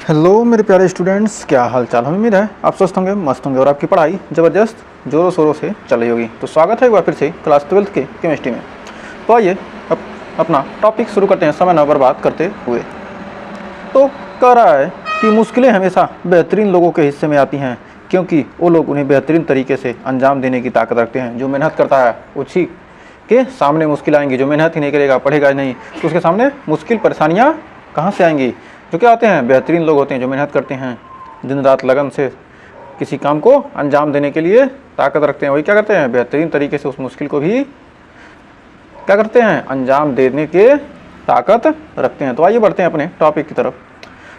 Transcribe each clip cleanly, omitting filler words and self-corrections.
Hello मेरे प्यारे students, क्या हाल चाल है। उम्मीद है आप स्वस्थ होंगे, मस्त होंगे और आपकी पढ़ाई ज़बरदस्त जोरों शोरों से चल रही होगी। तो स्वागत है एक बार फिर से क्लास 12th के केमिस्ट्री में। तो आइए अपना टॉपिक शुरू करते हैं समय न बर्बाद करते हुए। तो कह रहा है कि मुश्किलें हमेशा बेहतरीन लोगों के हिस्से में आती हैं, क्योंकि वो लोग उन्हें बेहतरीन तरीके से अंजाम देने की ताकत रखते हैं। जो मेहनत करता है उसी के सामने मुश्किल आएंगी। जो मेहनत ही नहीं करेगा, पढ़ेगा नहीं, तो उसके सामने मुश्किल परेशानियाँ कहाँ से आएंगी। जो क्या आते हैं, बेहतरीन लोग होते हैं, जो मेहनत करते हैं, दिन रात लगन से किसी काम को अंजाम देने के लिए ताकत रखते हैं। वही क्या करते हैं, बेहतरीन तरीके से उस मुश्किल को भी क्या करते हैं, अंजाम देने के ताकत रखते हैं। तो आइए बढ़ते हैं अपने टॉपिक की तरफ।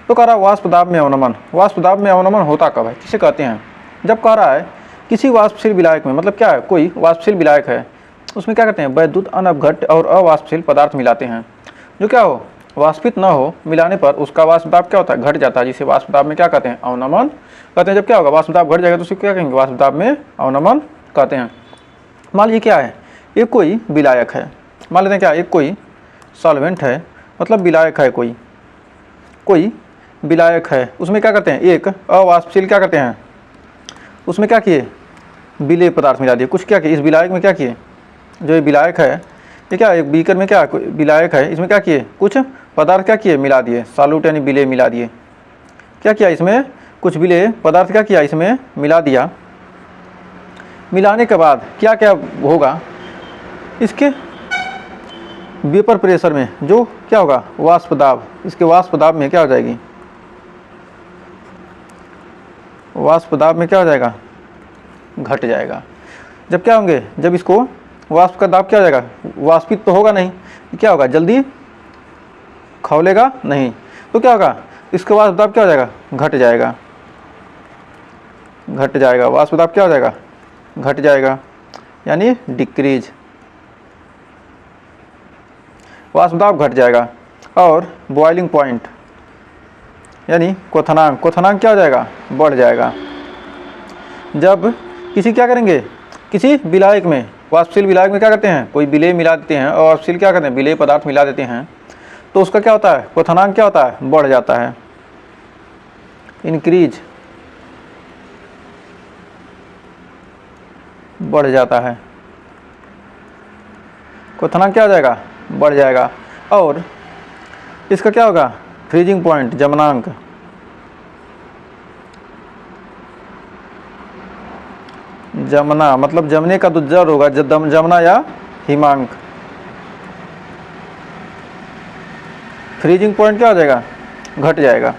तो कह रहा है वाष्प दाब में अवनमन। वाष्प दाब में अवनमन होता कब है, किसे कहते हैं। जब कह रहा है किसी वाष्पशील विलायक में, मतलब क्या है, कोई वाष्पशील विलायक है, उसमें क्या करते हैं, वैद्युत अनअपघट्य और अवाष्पशील पदार्थ मिलाते हैं। जो क्या हो, वाष्पित न हो, मिलाने पर उसका वाष्प दाब क्या होता है, घट जाता है, जिसे वाष्प दाब में क्या कहते हैं, अवनमन कहते हैं। जब क्या होगा, वाष्प दाब घट जाएगा तो उसे क्या कहेंगे, वाष्प दाब में अवनमन कहते हैं। मान लीजिए क्या है, ये कोई विलायक है, मान लेते हैं क्या, एक कोई सॉल्वेंट है, मतलब विलायक है, कोई विलायक है, उसमें क्या करते हैं, एक अवाष्पशील क्या करते हैं, उसमें क्या किए, विलेय पदार्थ मिला दिए। कुछ क्या किए, इस विलायक में क्या किए, जो ये विलायक है, ये क्या एक बीकर में क्या विलायक है, इसमें क्या किए, कुछ पदार्थ क्या किए, मिला दिए, सॉल्यूट यानी विलेय मिला दिए। क्या किया, इसमें कुछ विलेय पदार्थ क्या किया, इसमें मिला दिया। मिलाने के बाद क्या क्या होगा, इसके वेपर प्रेशर में जो क्या होगा, वाष्प दाब, इसके वाष्प दाब में क्या हो जाएगी, वाष्प दाब में क्या हो जाएगा, घट जाएगा। जब क्या होंगे, जब इसको वाष्प का दाब क्या हो जाएगा, वाष्पित तो होगा नहीं, क्या होगा, जल्दी खौलेगा नहीं, तो क्या होगा, इसका वाष्प दाब क्या हो जाएगा, घट जाएगा, घट जाएगा। वाष्प दाब क्या हो जाएगा, घट जाएगा, यानी डिक्रीज, वाष्प दाब घट जाएगा। और बॉइलिंग पॉइंट यानी क्वथनांक, क्वथनांक क्या हो जाएगा, बढ़ जाएगा। जब किसी क्या करेंगे, किसी विलायक में, वाष्पशील विलायक में क्या करते हैं, कोई विलेय मिला देते हैं, और वाष्पशील क्या करते हैं, विलेय पदार्थ मिला देते हैं, तो उसका क्या होता है, क्वथनांक क्या होता है, बढ़ जाता है, इंक्रीज, बढ़ जाता है, क्वथनांक क्या हो जाएगा, बढ़ जाएगा। और इसका क्या होगा, फ्रीजिंग पॉइंट, जमनांक, जमना मतलब जमने का दुर्जर होगा, जमना या हिमांक। फ्रीजिंग पॉइंट क्या हो जाएगा, घट जाएगा।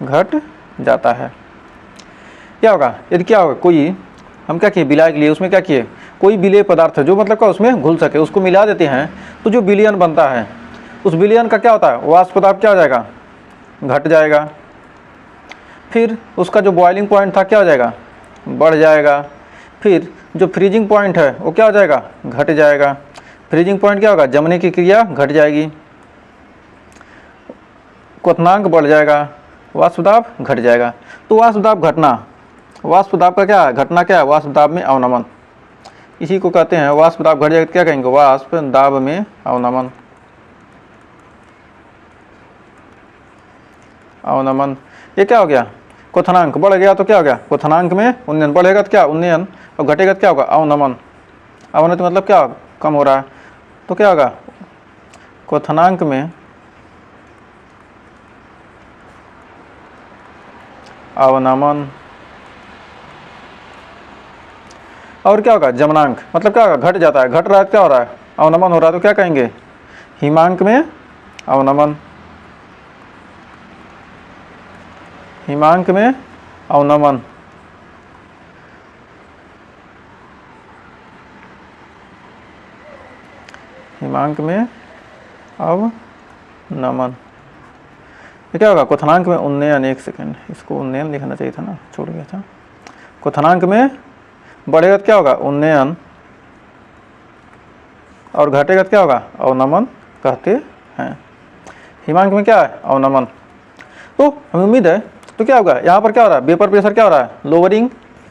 घट जाता है। क्या होगा, यदि क्या होगा, कोई हम क्या किए, विलायक लिए, उसमें क्या किए, कोई विलेय पदार्थ है जो मतलब क्या उसमें घुल सके, उसको मिला देते हैं, तो जो विलयन बनता है, उस विलयन का क्या होता है, वाष्प दाब क्या हो जाएगा, घट जाएगा। फिर उसका जो बॉइलिंग पॉइंट था क्या हो जाएगा, बढ़ जाएगा। फिर जो फ्रीजिंग पॉइंट है वो क्या हो जाएगा, घट जाएगा। फ्रीजिंग पॉइंट क्या होगा, जमने की क्रिया घट जाएगी, क्वथनांक बढ़ जाएगा, वाष्प दाब घट जाएगा। तो वाष्प दाब घटना, वाष्प दाब का क्या है, घटना क्या है, वाष्प दाब में अवनमन, इसी को कहते हैं। वाष्प दाब घट जाएगा तो क्या कहेंगे, वाष्प दाब में अवनमन, अवनमन। ये क्या हो गया, क्वथनांक बढ़ गया तो क्या हो गया, क्वथनांक में उन्नयन, बढ़ेगा तो क्या उन्नयन, और घटेगा तो क्या होगा, अवनमन। अवनति मतलब क्या, कम हो रहा है, तो क्या होगा, क्वथनांक में अवनमन। और क्या होगा, जमनांक मतलब क्या होगा, घट जाता है, घट रहा है क्या हो रहा है, अवनमन हो रहा है, तो क्या कहेंगे, हिमांक में अवनमन, हिमांक में अवनमन। हिमांक में अवनमन, ये क्या होगा, क्वथनांक में उन्नयन। एक सेकंड, इसको उन्नयन लिखना चाहिए था ना, छोड़ गया था। क्वथनांक में बढ़ेगा तो क्या होगा, उन्नयन, और घटेगा तो क्या होगा, अवनमन कहते हैं। हिमांक में क्या है, अवनमन। तो हमें उम्मीद है, तो क्या होगा, यहाँ पर क्या हो रहा है, वेपर प्रेशर क्या हो रहा है, लोअरिंग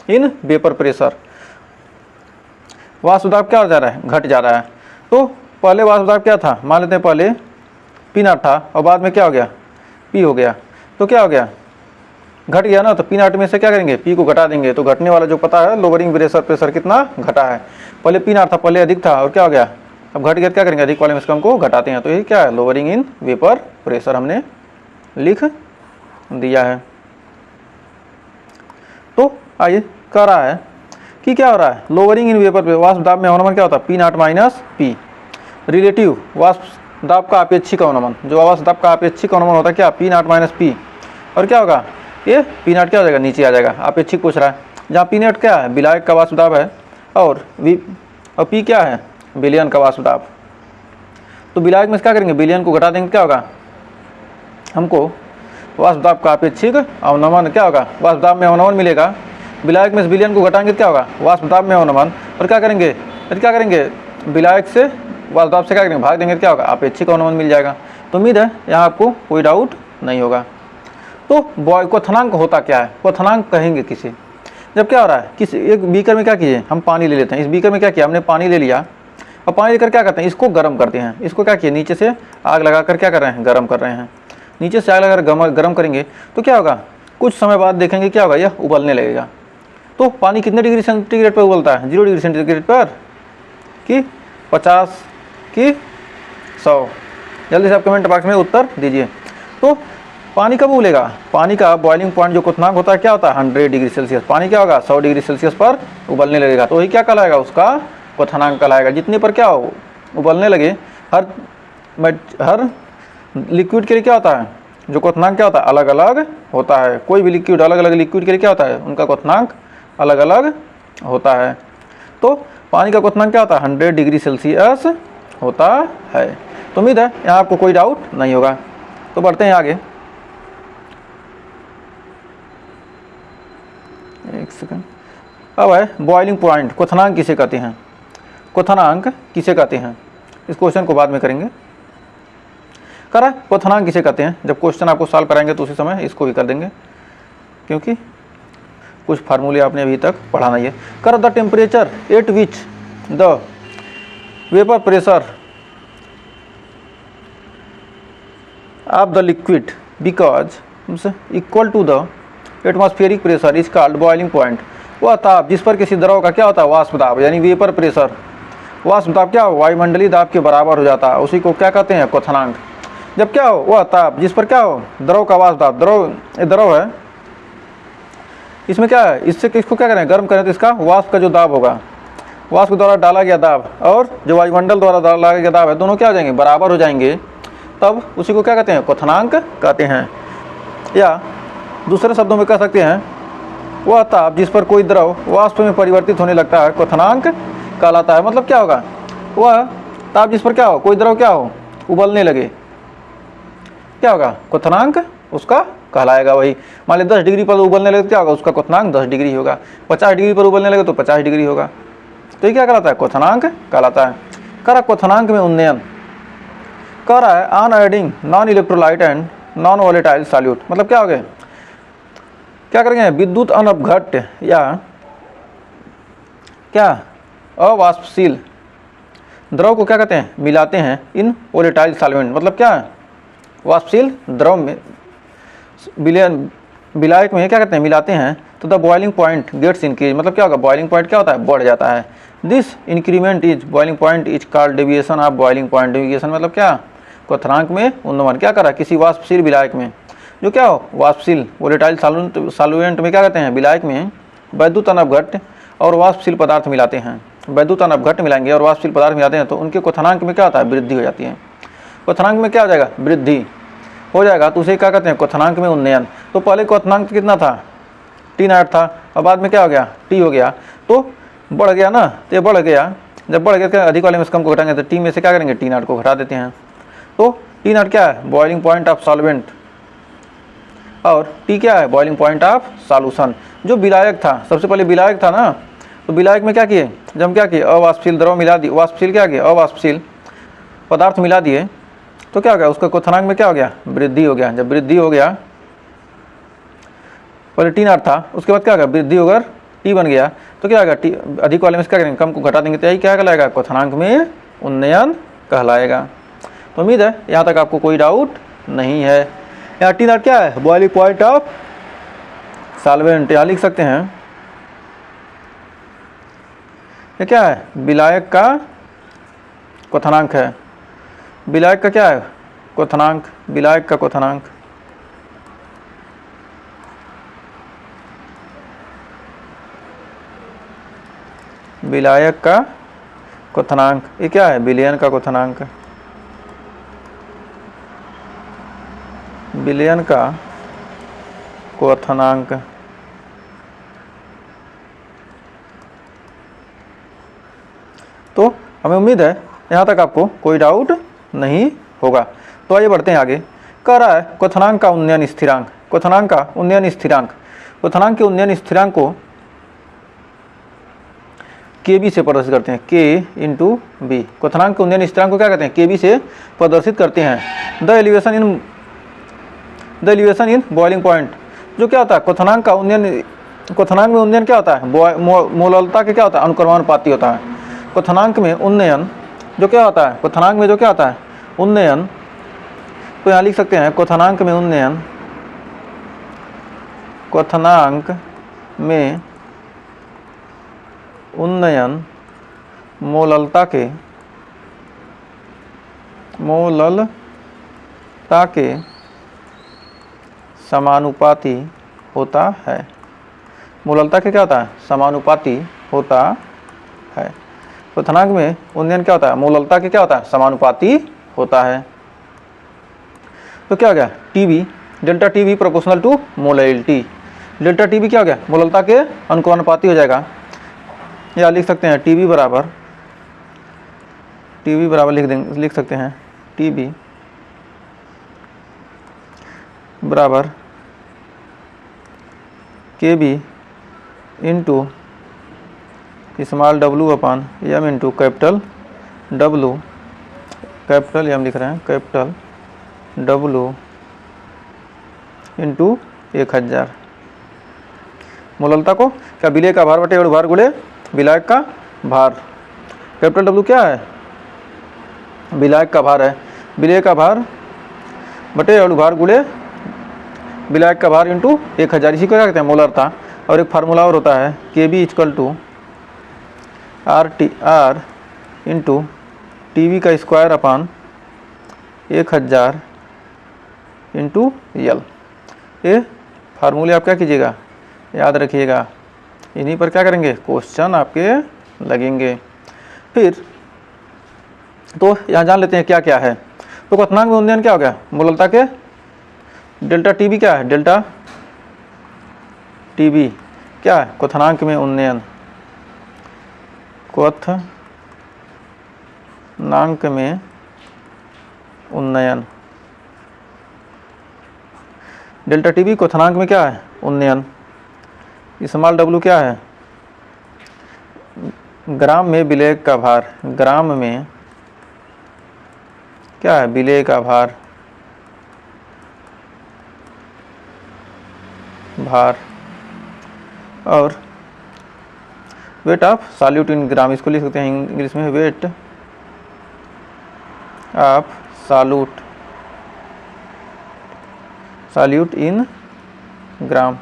इन वेपर प्रेशर, वाष्प दाब क्या हो जा रहा है, घट जा रहा है। तो पहले वाष्प दाब क्या था, मान लेते हैं पहले P0 था और बाद में क्या हो गया, P हो गया, तो क्या हो गया, घट गया ना। तो P0 में से क्या करेंगे, P को घटा देंगे, तो घटने वाला जो पता है लोअरिंग प्रेशर कितना घटा है, पहले P0 था, पहले अधिक था और क्या हो गया, अब घट गया, क्या करेंगे, अधिक वाले में इसका हमको घटाते हैं, तो ये क्या है, लोअरिंग इन वेपर प्रेशर हमने लिख दिया है। तो आइए कह रहा है कि क्या हो रहा है, लोअरिंग इन वेपर पे वाष्प दाब में अवनमन क्या होता है, P0 माइनस P, रिलेटिव वाष्प दाब का अपेक्षिक अवनमन, जो वाष्प दाब का अपेक्षिक अवनमन होता है क्या, P0 माइनस P, और क्या होगा, ये P0 क्या हो जाएगा, नीचे आ जाएगा, अपेक्षिक पूछ रहा है, जहाँ P0 क्या है, विलायक का वाष्प दाब है, और P क्या है, विलयन का वाष्प दाब। तो विलायक में क्या करेंगे, विलयन को घटा देंगे, क्या होगा, हमको वाष्प दाब का अपेक्षिक अवनमन क्या होगा, वाष्प दाब में अवनमन मिलेगा, विलायक में से विलयन को घटाएंगे तो क्या होगा, वाष्प दाब में अवनमन, और क्या करेंगे, विलायक से वाष्प दाब से क्या करेंगे, भाग देंगे, क्या होगा, अपेक्षिक अवनमन मिल जाएगा। तो उम्मीद है यहाँ आपको कोई डाउट नहीं होगा। तो क्वथनांक होता क्या है, क्वथनांक कहेंगे किसे, जब क्या हो रहा है, किसी एक बीकर में क्या कीजिए, हम पानी ले लेते हैं, इस बीकर में क्या किया, हमने पानी ले लिया और पानी लेकर क्या करते हैं, इसको गर्म करते हैं, इसको क्या किए, नीचे से आग लगाकर क्या कर रहे हैं, गर्म कर रहे हैं, नीचे से आग लगाकर गर्म करेंगे तो क्या होगा, कुछ समय बाद देखेंगे क्या होगा, यह उबलने लगेगा। तो पानी कितने डिग्री सेंटीग्रेड पर उबलता है, 0 डिग्री सेंटीग्रेड पर, कि 50 कि 100, जल्दी से आप कमेंट बॉक्स में उत्तर दीजिए। तो पानी कब उबलेगा, पानी का बॉइलिंग पॉइंट जो क्वथनांक होता है क्या होता है, 100 डिग्री सेल्सियस, पानी क्या होगा, 100 डिग्री सेल्सियस पर उबलने लगेगा, तो वही क्या कहलाएगा, उसका क्वथनांक कहलाएगा। जितने पर क्या हो, उबलने लगे, हर लिक्विड के लिए क्या होता है, जो क्वथनांक क्या होता है, अलग अलग होता है, कोई भी लिक्विड अलग अलग लिक्विड के लिए क्या होता है, उनका क्वथनांक अलग अलग होता है। तो पानी का क्वथनांक क्या होता है, 100 डिग्री सेल्सियस होता है। तो उम्मीद है यहाँ आपको कोई डाउट नहीं होगा। तो बढ़ते हैं आगे, एक सेकंड। अब है बॉइलिंग पॉइंट, क्वथनांक किसे कहते हैं, क्वथनांक किसे कहते हैं, इस क्वेश्चन को बाद में करेंगे। करा क्वथनांक किसे कहते हैं, जब क्वेश्चन आपको सॉल्व कराएंगे तो उसी समय इसको भी कर देंगे, क्योंकि कुछ फार्मूले आपने अभी तक पढ़ा नहीं है। कर the temperature at which the vapour pressure of the liquid because equal to the atmospheric pressure is called boiling point. वह ताप जिस पर किसी द्रव का क्या होता है, वाष्प दाब, यानी वेपर प्रेशर, वाष्प दाब क्या हो, वायुमंडलीय दाब के बराबर हो जाता है, उसी को क्या कहते हैं, क्वथनांक। जब क्या हो, वह ताप जिस पर क्या हो, द्रव का वाष्प दाब, द्रव है, इसमें क्या है, इससे किसको क्या करें, गर्म करें, तो इसका वाष्प का जो दाब होगा, वाष्प द्वारा डाला गया दाब और जो वायुमंडल द्वारा डाला गया दाब है, दोनों क्या हो जाएंगे, बराबर हो जाएंगे, तब उसी को क्या कहते हैं, क्वथनांक कहते हैं। या दूसरे शब्दों में कह सकते हैं, वह ताप जिस पर कोई द्रव वाष्प में परिवर्तित होने लगता है क्वथनांक कहलाता है। मतलब क्या होगा, वह ताप जिस पर क्या हो, कोई द्रव क्या हो, उबलने लगे, क्या होगा, क्वथनांक उसका कहलाएगा। वही मान लीजिए 10 डिग्री पर उबलने लगे तो क्या होगा, उसका क्वथनांक 10 डिग्री होगा। 50 डिग्री पर उबलने लगे तो 50 डिग्री होगा। तो ये क्या कहलाता है, क्वथनांक कहलाता है। कह रहा क्वथनांक में उन्नयन, कह रहा है on adding non electrolyte and non volatile solute. मतलब क्या हो गया, क्या करेंगे, विद्युत अनपघट्ट या क्या अवाष्पशील द्रव को क्या कहते हैं, मिलाते हैं इन वोलेटाइल सॉल्वेंट। मतलब क्या है, वाष्पशील द्रव में विलायक में क्या कहते हैं, मिलाते हैं, तो the boiling point gets increase. मतलब क्या होगा, बॉइलिंग पॉइंट क्या होता है, बढ़ जाता है। This increment is boiling point is called deviation of boiling point. Deviation मतलब क्या, क्वथनांक में उन्नमन। क्या करा, किसी वाष्पशील विलायक में जो क्या हो, वाष्पशील वोलेटाइल सॉल्वेंट में क्या कहते हैं, विलायक में वैद्युत अनपघट्ट और वाष्पशील पदार्थ मिलाते हैं। वैद्युत अनपघट्ट मिलाएंगे और वाष्पशील पदार्थ मिलाते हैं तो उनके क्वथनांक में क्या होता है, वृद्धि हो जाती है। क्वथनांक में क्या हो जाएगा, वृद्धि हो जाएगा, तो उसे क्या कहते हैं, क्वथनांक में उन्नयन। तो पहले क्वथनांक कितना था, T0 था, और बाद में क्या हो गया, T हो गया, तो बढ़ गया ना, तो ये बढ़ गया। जब बढ़ गया क्या, अधिक वाले में से कम को घटाएंगे तो T में से क्या करेंगे, T0 को घटा देते हैं। तो T0 क्या है, बॉइलिंग पॉइंट ऑफ सॉल्वेंट, और T क्या है, बॉइलिंग पॉइंट ऑफ सॉल्यूशन। जो विलायक था, सबसे पहले विलायक था ना, तो विलायक में क्या किए, जब हम क्या किए, अवाष्पशील द्रव मिला दिए, वाष्पशील क्या किए, अवाष्पशील पदार्थ मिला दिए, तो क्या हो गया, उसका क्वथनांक में क्या हो गया, वृद्धि हो गया। जब वृद्धि हो गया, पहले T0 था, उसके बाद क्या होगा, वृद्धि होकर T बन गया, तो क्या होगा, T अधिक वाले में क्या करेंगे, कम को घटा देंगे, तो यही क्या कहलाएगा, क्वथनांक में उन्नयन कहलाएगा। तो उम्मीद है यहाँ तक आपको कोई डाउट नहीं है। यहाँ टी नॉट क्या है? Boiling point of solvent. यहाँ लिख सकते हैं ये क्या है? विलायक का क्वथनांक है। विलायक का क्या है? क्वथनांक। विलायक का क्वथनांक। विलायक का क्वथनांक ये क्या है? विलयन का क्वथनांक। विलयन का क्वथनांक। तो हमें उम्मीद है यहाँ तक आपको कोई डाउट नहीं होगा। तो आइए बढ़ते हैं आगे। कह रहा है क्वथनांक का उन्नयन स्थिरांक। क्वथनांक का उन्नयन स्थिरांक। क्वथनांक के उन्नयन स्थिरांक को Kb से प्रदर्शित करते हैं। K into B. क्वथनांक के उन्नयन स्थिरांक को क्या कहते हैं? Kb से प्रदर्शित करते हैं। The elevation in boiling point. जो क्या होता है? क्वथनांक का उन्नयन, क्वथनांक में उन्नयन क्या होता है? मोललता के क्या होता है? अनुक्रमानुपाती होता है। क्वथनांक में उन्नयन जो क्या होता है? क्वथनांक में जो क्या होता है? उन्नयन। तो यहाँ लिख सकते हैं क्वथनांक में उन्नयन, क्वथनांक में उन्नयन मोललता के समानुपाती होता है। मोललता के क्या होता है? समानुपाती होता है। क्वथनांक में उन्नयन क्या होता है? मोललता के क्या होता है? समानुपाती होता है। तो क्या हो गया? TB, delta TB proportional to molality. Delta TB क्या हो गया? मोललता के अनुक्रमानुपाती हो जाएगा। या लिख सकते हैं टीबी बराबर लिख सकते हैं टीबी बराबर Kb इंटू स्मॉल w अपान m into capital W, capital M लिख रहे हैं, कैपिटल W इंटू 1000। मोललता को क्या? विलय का भार बटे अणुभार गुणे विलायक का भार। कैपिटल W क्या है? विलायक का भार है। विलय का भार बटे अणुभार गुणे विलायक का भार इंटू 1000। इसी को क्या कहते हैं? मोलरता। और एक फार्मूला और होता है Kb equal to R into TV का स्क्वायर अपान 1000 इंटू L। ये फार्मूले आप क्या कीजिएगा? याद रखिएगा। इन्हीं पर क्या करेंगे? क्वेश्चन आपके लगेंगे। फिर तो यहाँ जान लेते हैं क्या क्या है। तो क्वथनांक में उन्नयन क्या हो गया? मोललता के डेल्टा टीबी क्या है? डेल्टा टीबी क्या है? क्वथनांक में उन्नयन। क्वथनांक में उन्नयन। डेल्टा टीबी क्वथनांक में क्या है? उन्नयन। स्मॉल w क्या है? ग्राम में विलय का भार। ग्राम में क्या है? विलय का भार। और वेट ऑफ सॉल्यूट इन ग्राम। इसको लिख सकते हैं इंग्लिश में वेट ऑफ सॉल्यूट इन ग्राम।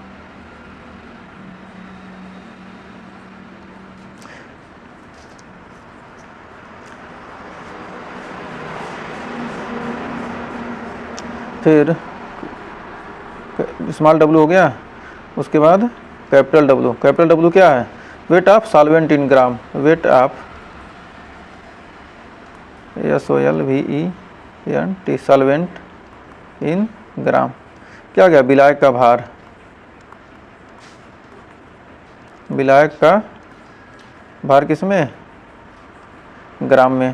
फिर स्मॉल w हो गया, उसके बाद कैपिटल W। कैपिटल W क्या है? Weight of solvent in gram. Weight of SOLVENT solvent in gram. क्या गया? विलायक का भार। विलायक का भार किस में? ग्राम में।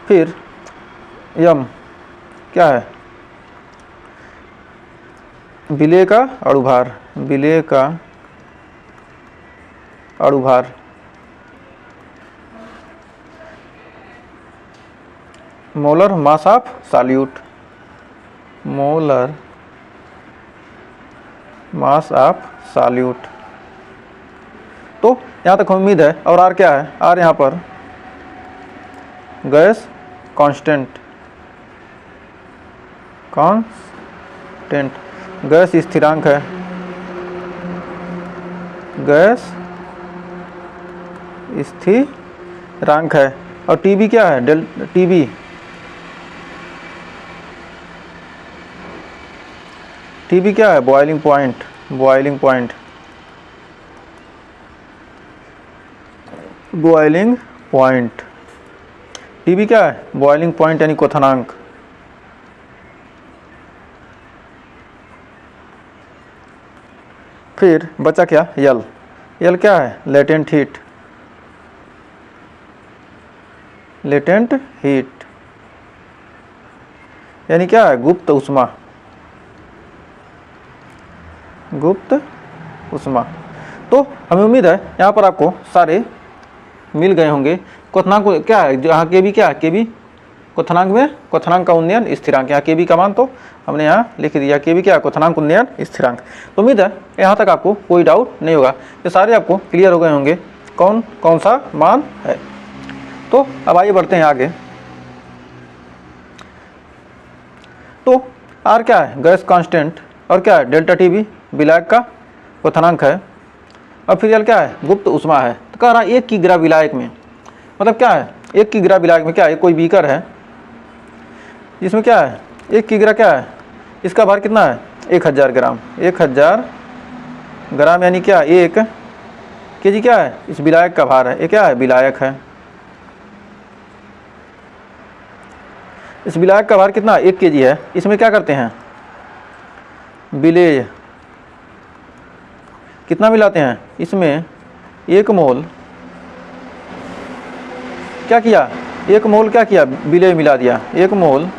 फिर यम क्या है? विलय का अणुभार। विलय का अणुभार। Molar mass of solute. Molar mass of solute. तो यहाँ तक उम्मीद है। और आर क्या है, आर यहाँ पर गैस कांस्टेंट, गैस स्थिरांक है, गैस स्थिरांक है। और टीबी क्या है, टीबी क्या है, बॉइलिंग पॉइंट, टीबी क्या है, बॉइलिंग पॉइंट यानी क्वथनांक। फिर बचा क्या, यल क्या है, लेटेंट हीट यानी क्या है, गुप्त उष्मा। तो हमें उम्मीद है यहाँ पर आपको सारे मिल गए होंगे। क्वथनांक क्या है, यहाँ केबी क्या है, केबी क्वथनांक में क्वथनांक का उन्नयन स्थिरांक, यहाँ केबी का मान तो हमने यहाँ लिख दिया, केबी क्या है, क्वथनांक उन्नयन स्थिरांक। तो उम्मीद है यहाँ तक आपको कोई डाउट नहीं होगा, ये सारे आपको क्लियर हो गए होंगे कौन कौन सा मान है। तो अब आइए बढ़ते हैं आगे। तो आर क्या है, गैस कांस्टेंट, और क्या है, डेल्टा टीबी विलायक का क्वथनांक है, और फिर यल क्या है, गुप्त उष्मा है। तो कह रहा है 1 किग्रा विलायक में, मतलब क्या है, 1 किग्रा विलायक में क्या है, कोई बीकर है जिसमें क्या है 1 किग्रा क्या है, इसका भार कितना है, 1000 ग्राम, 1000 ग्राम यानी क्या, 1 केजी क्या है, इस विलायक का भार है, ये क्या है, विलायक है। इस विलायक का भार कितना, 1 केजी है। इसमें क्या करते हैं, विलेय कितना मिलाते हैं, इसमें 1 मोल क्या किया, 1 मोल क्या किया, विलेय मिला दिया। 1 मोल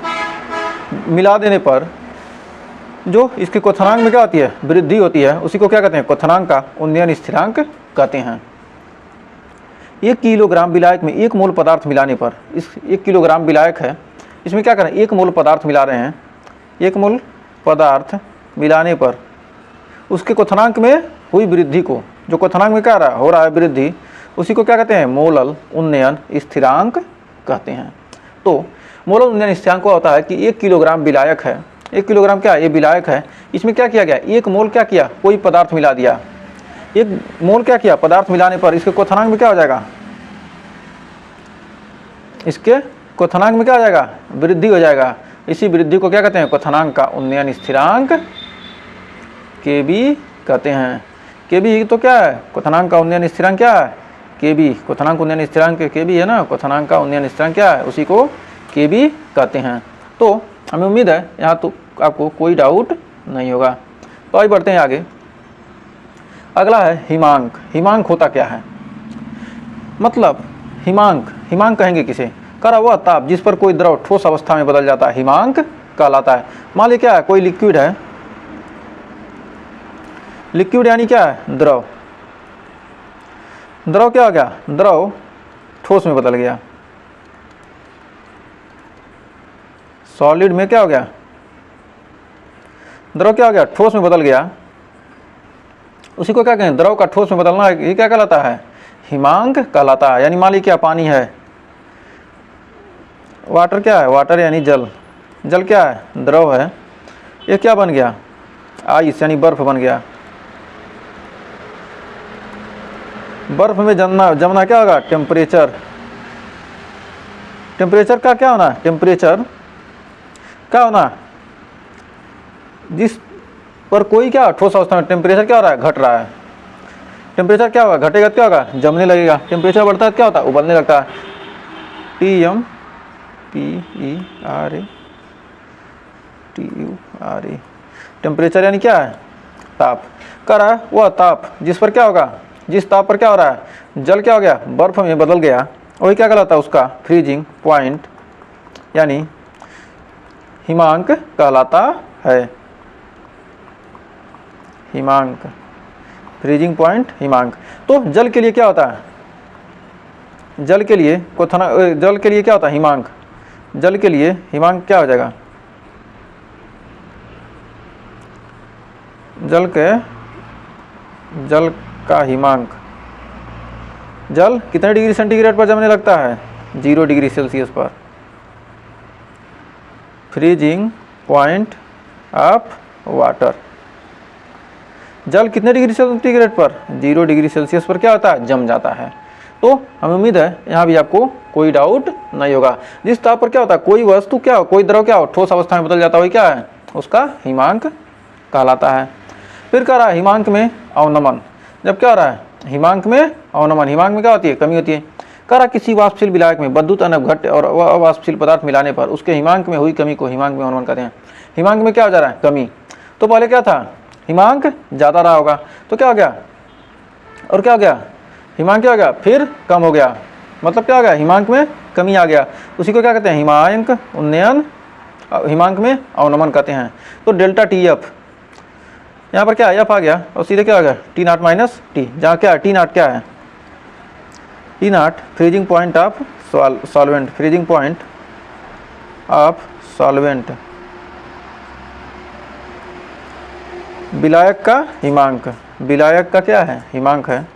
मिला देने पर जो इसके क्वथनांक में क्या होती है, वृद्धि होती है, उसी को क्या कहते हैं, क्वथनांक का उन्नयन स्थिरांक कहते हैं। 1 किलोग्राम विलायक में 1 मोल पदार्थ मिलाने पर, इस 1 किलोग्राम विलायक है, इसमें क्या करें, 1 मोल पदार्थ मिला रहे हैं, 1 मोल पदार्थ मिलाने पर उसके क्वथनांक में हुई वृद्धि को, जो क्वथनांक में क्या हो रहा है वृद्धि, उसी को क्या कहते हैं, मोलल उन्नयन स्थिरांक कहते हैं। तो मोलल उन्नयन स्थिरांक होता है कि 1 किलोग्राम विलायक है, 1 किलोग्राम क्या है, ये विलायक है, इसमें क्या किया गया, 1 मोल क्या किया, कोई पदार्थ मिला दिया, 1 मोल क्या किया, पदार्थ मिलाने पर इसके क्वथनांक में क्या हो जाएगा, इसके क्वथनांक में क्या हो जाएगा, वृद्धि हो जाएगा। इसी वृद्धि को क्या कहते हैं, क्वथनांक का उन्नयन स्थिरांक केबी कहते हैं। केबी तो क्या है, क्वथनांक का उन्नयन स्थिरांक क्या है, केबी, क्वथनांक उन्नयन स्थिरांक केबी है ना, क्वथनांक का उन्नयन स्थिरांक क्या है, उसी को केबी कहते हैं। तो हमें उम्मीद है यहाँ तो आपको कोई डाउट नहीं होगा। तो आइए बढ़ते हैं आगे। अगला है हिमांक। हिमांक होता क्या है, मतलब हिमांक कहेंगे किसे, करा हुआ ताप जिस पर कोई द्रव ठोस अवस्था में बदल जाता है, हिमांक कहलाता है। मान लीजिए क्या है, कोई लिक्विड है, लिक्विड यानी क्या है, द्रव क्या हो गया, द्रव ठोस में बदल गया, सॉलिड में क्या हो गया, द्रव क्या हो गया, ठोस में बदल गया, उसी को क्या कहें, द्रव का ठोस में बदलना, ये क्या कहलाता है, हिमांक कहलाता है। यानी मान लीजिए क्या, पानी है, वाटर क्या है, वाटर यानी जल, जल क्या है, द्रव है, ये क्या बन गया, आइस यानी बर्फ बन गया। बर्फ में जमना क्या होगा, टेम्परेचर का क्या होना, टेम्परेचर क्या होना, जिस पर कोई क्या ठोस अवस्था में टेम्परेचर क्या हो रहा है, घट रहा है, टेम्परेचर क्या होगा, घटेगा क्या होगा, जमने लगेगा, टेम्परेचर बढ़ता है क्या होता है, उबलने लगता है। TEMPERATURE, टेम्परेचर यानी क्या है, ताप। कर रहा है वह ताप जिस पर क्या होगा, जिस ताप पर क्या हो रहा है, जल क्या हो गया, बर्फ में बदल गया, वही क्या कहलाता है, उसका फ्रीजिंग पॉइंट यानी हिमांक कहलाता है। हिमांक, फ्रीजिंग पॉइंट हिमांक। तो जल के लिए क्या होता है, जल के लिए क्या होता है, हिमांक। जल के लिए हिमांक क्या हो जाएगा, जल का हिमांक जल कितने डिग्री सेंटीग्रेड पर जमने लगता है? 0 डिग्री सेल्सियस पर। फ्रीजिंग पॉइंट ऑफ वाटर, जल कितने डिग्री सेंटीग्रेड पर? 0 डिग्री सेल्सियस पर क्या होता है? जम जाता है। तो हमें उम्मीद है यहाँ भी आपको कोई डाउट नहीं होगा। जिस ताप पर क्या होता है, कोई वस्तु क्या हो, कोई द्रव क्या हो, ठोस अवस्था में बदल जाता है, वही क्या है? उसका हिमांक कहलाता है। फिर कह रहा है हिमांक में अवनमन। जब क्या हो रहा है? हिमांक में अवनमन। हिमांक में क्या होती है? कमी होती है। कह रहा किसी वाष्पशील विलायक में विद्युत अनवघट्य और अवाष्पशील पदार्थ मिलाने पर उसके हिमांक में हुई कमी को हिमांक में अवनमन कहते हैं। हिमांक में क्या हो जा रहा है? कमी। तो पहले क्या था? हिमांक ज़्यादा रहा होगा, तो क्या हो गया? और क्या हो गया? हिमांक क्या हो गया? फिर कम हो गया, मतलब क्या हो गया? हिमांक में कमी आ गया। उसी को क्या कहते हैं? हिमांक उन्नयन, हिमांक में अवनमन कहते हैं। तो डेल्टा टी एफ, यहाँ पर क्या है? एफ आ गया और सीधे क्या हो गया? टी नॉट माइनस टी, जहाँ क्या है? टी नॉट क्या है? T not freezing point of solvent, freezing point of solvent, विलायक का हिमांक, विलायक का क्या है? हिमांक है,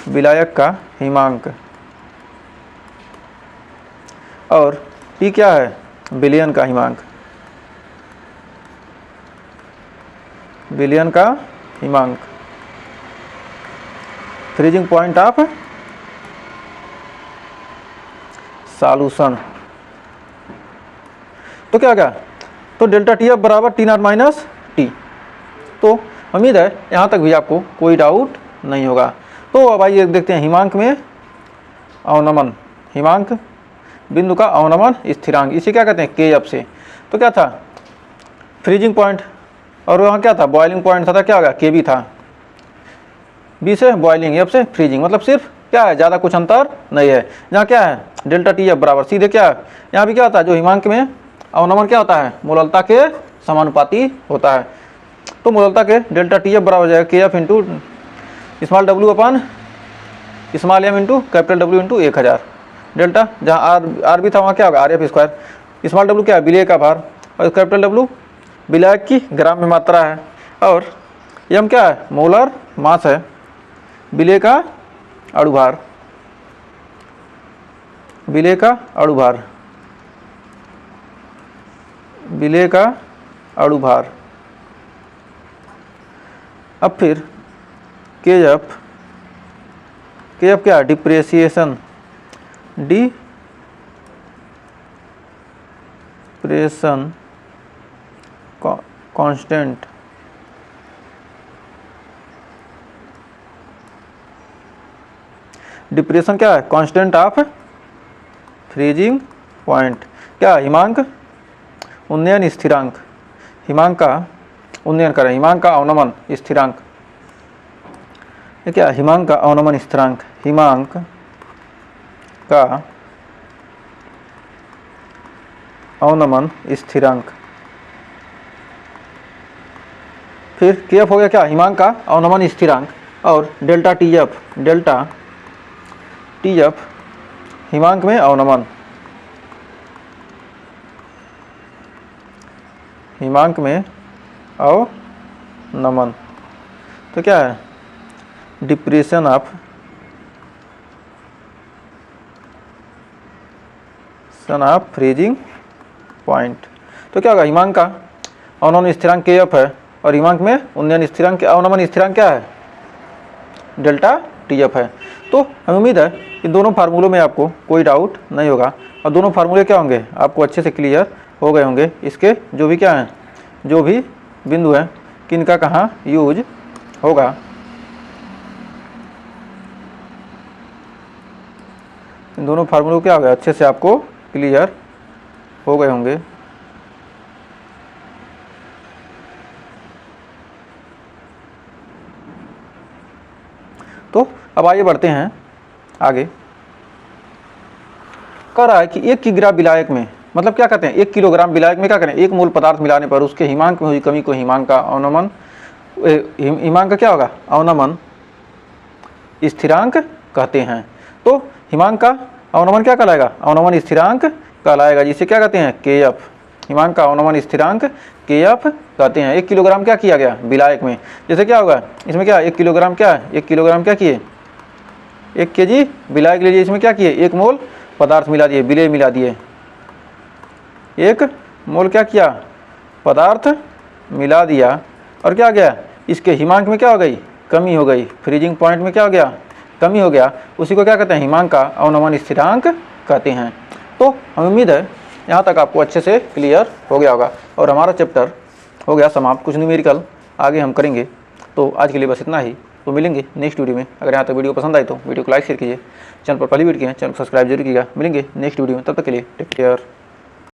विलायक का हिमांक। और टी क्या है? विलयन का हिमांक, विलयन का हिमांक। फ्रीजिंग पॉइंट ऑफ सॉल्यूशन, तो क्या हो गया? तो डेल्टा टी एफ बराबर टी नॉट माइनस टी। तो उम्मीद है यहाँ तक भी आपको कोई डाउट नहीं होगा। तो अब आइए देखते हैं हिमांक में अवनमन, हिमांक बिंदु का अवनमन स्थिरांक, इसे क्या कहते हैं? के एफ से। तो क्या था? फ्रीजिंग पॉइंट, और वहाँ क्या था? बॉइलिंग पॉइंट था, क्या होगा? के बी था। बी से बॉइलिंग, एफ से फ्रीजिंग, मतलब सिर्फ क्या है? ज़्यादा कुछ अंतर नहीं है। जहाँ क्या है? डेल्टा टी एफ बराबर सीधे क्या है? यहाँ भी क्या होता है? जो हिमांक में अवनमन क्या होता है? मोललता के समानुपाती होता है। तो मोललता के डेल्टा टी एफ बराबर हो जाएगा K F into small W upon small M into capital W into 1000। Delta जहाँ आर भी था वहाँ क्या होगा? R F square. Small W क्या है? विलय का भार, और कैपिटल डब्ल्यू विलायक की ग्राम में मात्रा है, और एम क्या है? मोलर मास है, विलय का अणुभार, विलय का अणुभार, विलय का अणुभार। अब फिर के एफ क्या है? डिप्रेसिएशन, डिप्रेशन कांस्टेंट, डिप्रेशन क्या है? Constant of freezing point. क्या? हिमांक उन्नयन स्थिरांक, हिमांक का उन्नयन करें, हिमांक का अवनमन स्थिरांक, ये क्या? हिमांक का अवनमन स्थिरांक, हिमांक का अवनमन स्थिरांक। फिर के एफ हो गया क्या? हिमांक का अवनमन स्थिरांक, और delta T F, delta T F हिमांक में अवनमन, हिमांक में अवनमन। तो क्या है? Depression of freezing point. तो क्या होगा? हिमांक का अवनमन स्थिरांक के एफ है, और हिमांक में उन्नयन स्थिरांक अवनमन स्थिरांक क्या है? डेल्टा टी एफ है। तो हमें उम्मीद है इन दोनों फार्मूलों में आपको कोई डाउट नहीं होगा, और दोनों फार्मूले क्या होंगे? आपको अच्छे से क्लियर हो गए होंगे। इसके जो भी क्या हैं, जो भी बिंदु हैं, किनका कहाँ यूज होगा। इन दोनों फार्मूलों क्या हो गया? अच्छे से आपको क्लियर हो गए होंगे। तो अब आइए बढ़ते हैं आगे। कह रहा है कि 1 किलोग्राम विलायक में, मतलब क्या कहते हैं? 1 किलोग्राम विलायक में क्या करें? 1 मोल पदार्थ मिलाने पर उसके हिमांक में हुई कमी को हिमांक का अवनमन, हिमांक का क्या होगा? अवनमन स्थिरांक कहते हैं। तो हिमांक का अवनमन क्या कहलाएगा? अवनमन स्थिरांक कहलाएगा, जिसे क्या कहते हैं? के एफ। हिमांक का अवनमन स्थिरांक के एफ कहते हैं। 1 किलोग्राम क्या किया गया? विलायक में। जैसे क्या होगा? इसमें क्या 1 किलोग्राम क्या है? 1 किलोग्राम क्या किए? 1 kg विलायक ले लीजिए, इसमें क्या किए 1 मोल पदार्थ मिला दिए, विलेय मिला दिए, 1 मोल क्या किया पदार्थ मिला दिया, और क्या गया इसके हिमांक में क्या हो गई कमी हो गई, फ्रीजिंग पॉइंट में क्या हो गया कमी हो गया, उसी को क्या कहते हैं हिमांक का अवनमन स्थिरांक कहते हैं। तो हमें उम्मीद है यहाँ तक आपको अच्छे से क्लियर हो गया होगा और हमारा चैप्टर हो गया समाप्त। कुछ न्यूमेरिकल आगे हम करेंगे, तो आज के लिए बस इतना ही। तो मिलेंगे नेक्स्ट वीडियो में। अगर यहाँ तक वीडियो पसंद आई तो वीडियो को लाइक शेयर कीजिए, चैनल पर पहली वीडियो किए चैनल को सब्सक्राइब जरूर कीजिएगा। मिलेंगे नेक्स्ट वीडियो में, तब तक के लिए टेक केयर।